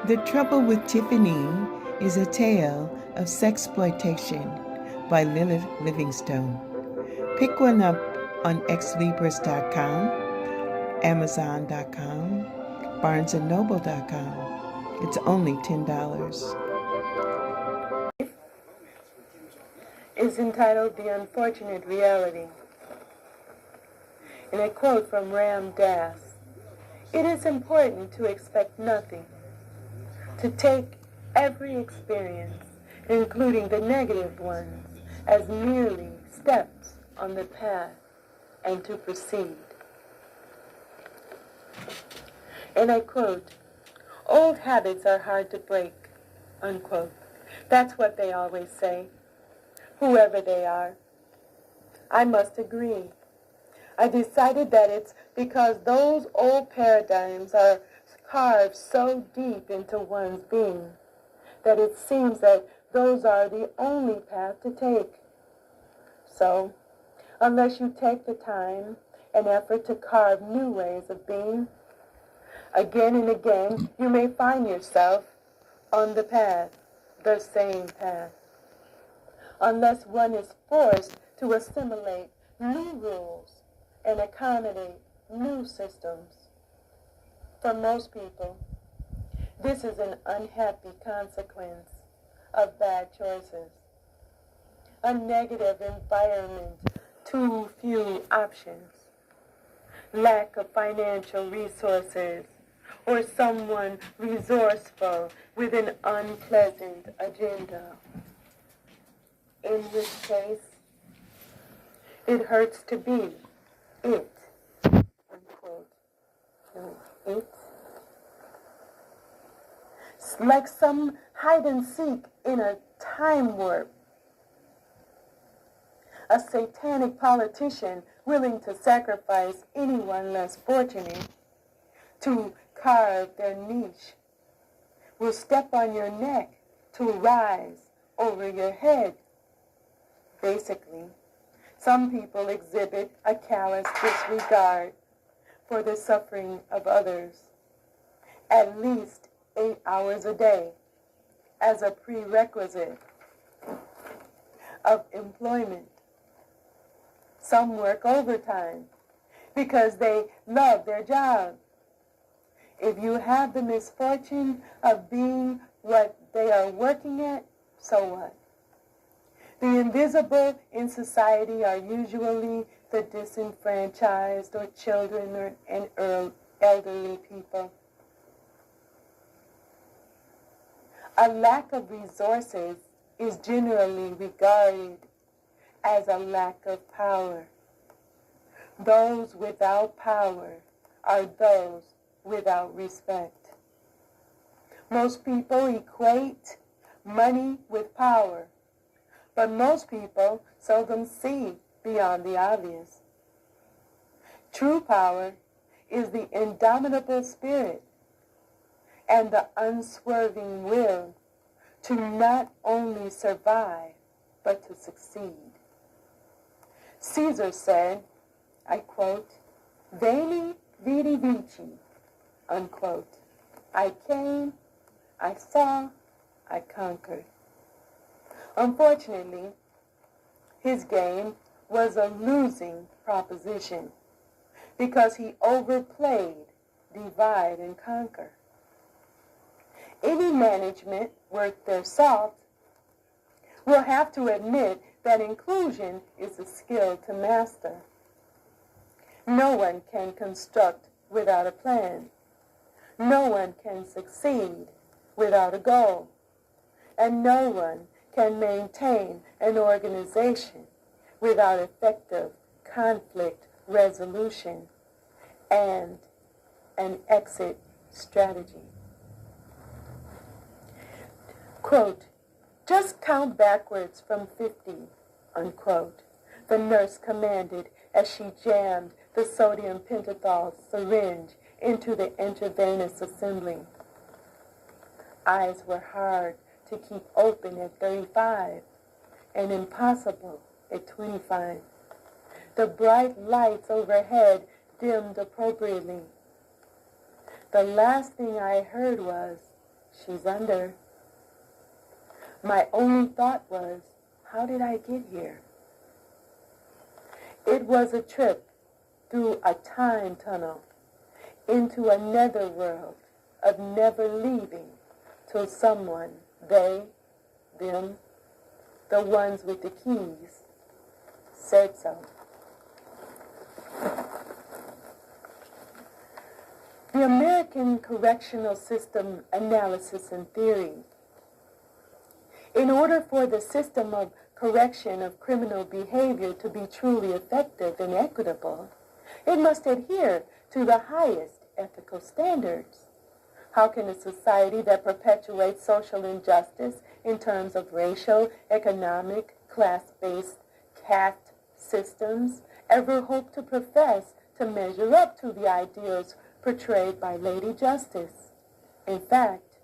The Trouble with Tiffany is a tale of sexploitation by Lillith Livingstone. Pick one up on xlibris.com, amazon.com, barnesandnoble.com. It's only $10. Is entitled The Unfortunate Reality. And a quote from Ram Dass: "It is important to expect nothing, to take every experience, including the negative ones, as merely steps on the path, and to proceed." And I quote, "Old habits are hard to break," unquote. That's what they always say, whoever they are. I must agree. I decided that it's because those old paradigms are carved so deep into one's being that it seems that those are the only path to take. So, unless you take the time and effort to carve new ways of being, again and again you may find yourself on the path, the same path. Unless one is forced to assimilate new rules and accommodate new systems. For most people, this is an unhappy consequence of bad choices. A negative environment, too few options, lack of financial resources, or someone resourceful with an unpleasant agenda. In this case, it hurts to be it, unquote. It. It's like some hide and seek in a time warp. A satanic politician willing to sacrifice anyone less fortunate to carve their niche will step on your neck to rise over your head. Basically, some people exhibit a callous disregard for the suffering of others, at least 8 hours a day, as a prerequisite of employment. Some work overtime because they love their job. If you have the misfortune of being what they are working at, so what? The invisible in society are usually the disenfranchised or children and elderly people. A lack of resources is generally regarded as a lack of power. Those without power are those without respect. Most people equate money with power, but most people seldom see beyond the obvious. True power is the indomitable spirit and the unswerving will to not only survive, but to succeed. Caesar said, I quote, "Veni, vidi, vici," unquote. I came, I saw, I conquered. Unfortunately, his game was a losing proposition because he overplayed divide and conquer. Any management worth their salt will have to admit that inclusion is a skill to master. No one can construct without a plan. No one can succeed without a goal. And no one can maintain an organization without effective conflict resolution and an exit strategy. Quote, "Just count backwards from 50, unquote," the nurse commanded as she jammed the sodium pentothal syringe into the intravenous assembly. Eyes were hard to keep open at 35 and impossible at 25. The bright lights overhead dimmed appropriately. The last thing I heard was, she's under. My only thought was, how did I get here? It was a trip through a time tunnel into another world of never leaving till someone, they, them, the ones with the keys, said so. The American Correctional System Analysis and Theory. In order for the system of correction of criminal behavior to be truly effective and equitable, it must adhere to the highest ethical standards. How can a society that perpetuates social injustice in terms of racial, economic, class-based caste systems ever hope to profess to measure up to the ideals portrayed by Lady Justice? In fact,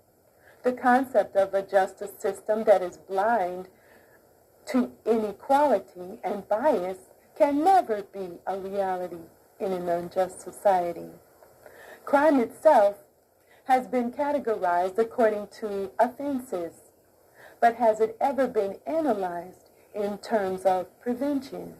the concept of a justice system that is blind to inequality and bias can never be a reality in an unjust society. Crime itself has been categorized according to offenses, but has it ever been analyzed in terms of prevention?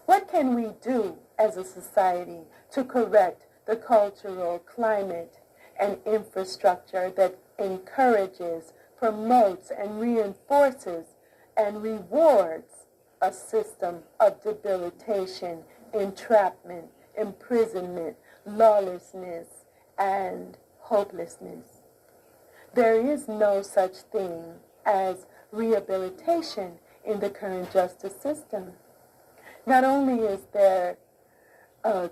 What can we do as a society to correct the cultural climate and infrastructure that encourages, promotes, and reinforces and rewards a system of debilitation, entrapment, imprisonment, lawlessness, and hopelessness? There is no such thing as rehabilitation in the current justice system. Not only is there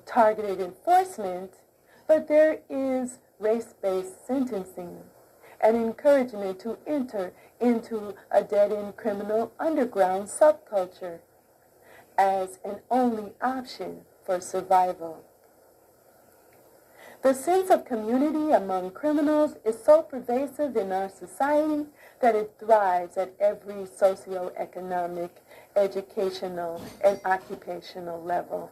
targeted enforcement, but there is race-based sentencing and encouragement to enter into a dead-end criminal underground subculture as an only option for survival. The sense of community among criminals is so pervasive in our society that it thrives at every socioeconomic, educational, and occupational level.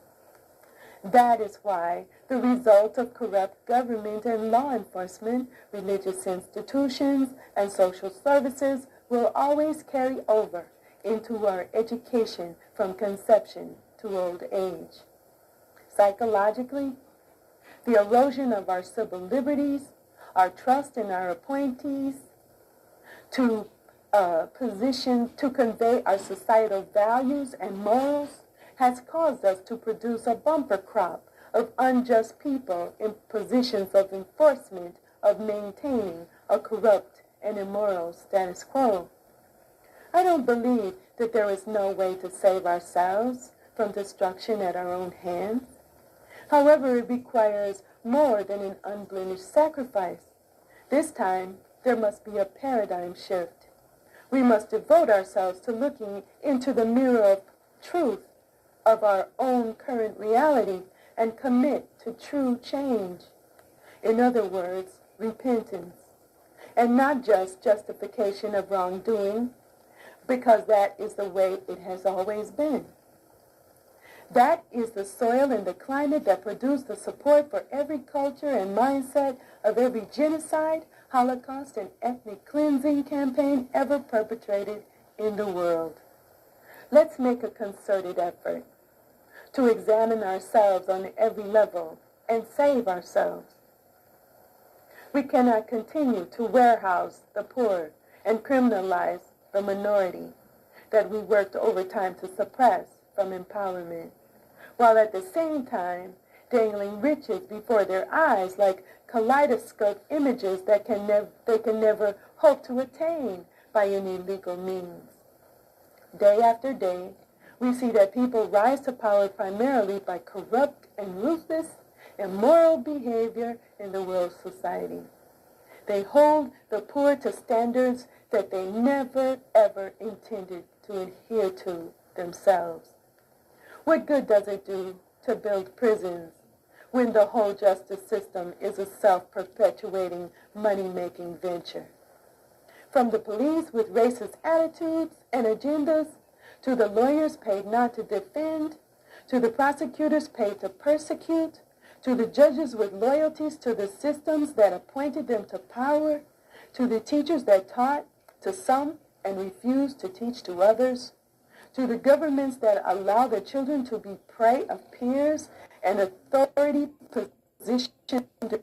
That is why the result of corrupt government and law enforcement, religious institutions, and social services will always carry over into our education from conception to old age. Psychologically, the erosion of our civil liberties, our trust in our appointees, to convey our societal values and morals, has caused us to produce a bumper crop of unjust people in positions of enforcement of maintaining a corrupt and immoral status quo. I don't believe that there is no way to save ourselves from destruction at our own hands. However, it requires more than an unblemished sacrifice. This time, there must be a paradigm shift. We must devote ourselves to looking into the mirror of truth of our own current reality and commit to true change. In other words, repentance, and not just justification of wrongdoing, because that is the way it has always been. That is the soil and the climate that produce the support for every culture and mindset of every genocide, Holocaust, and ethnic cleansing campaign ever perpetrated in the world. Let's make a concerted effort to examine ourselves on every level and save ourselves. We cannot continue to warehouse the poor and criminalize the minority that we worked overtime to suppress from empowerment, while at the same time dangling riches before their eyes like kaleidoscope images that they can never hope to attain by any legal means. Day after day, we see that people rise to power primarily by corrupt and ruthless, immoral behavior in the world society. They hold the poor to standards that they never, ever intended to adhere to themselves. What good does it do to build prisons when the whole justice system is a self-perpetuating, money-making venture? From the police with racist attitudes and agendas, to the lawyers paid not to defend, to the prosecutors paid to persecute, to the judges with loyalties to the systems that appointed them to power, to the teachers that taught to some and refused to teach to others, to the governments that allow their children to be prey of peers and authority positioned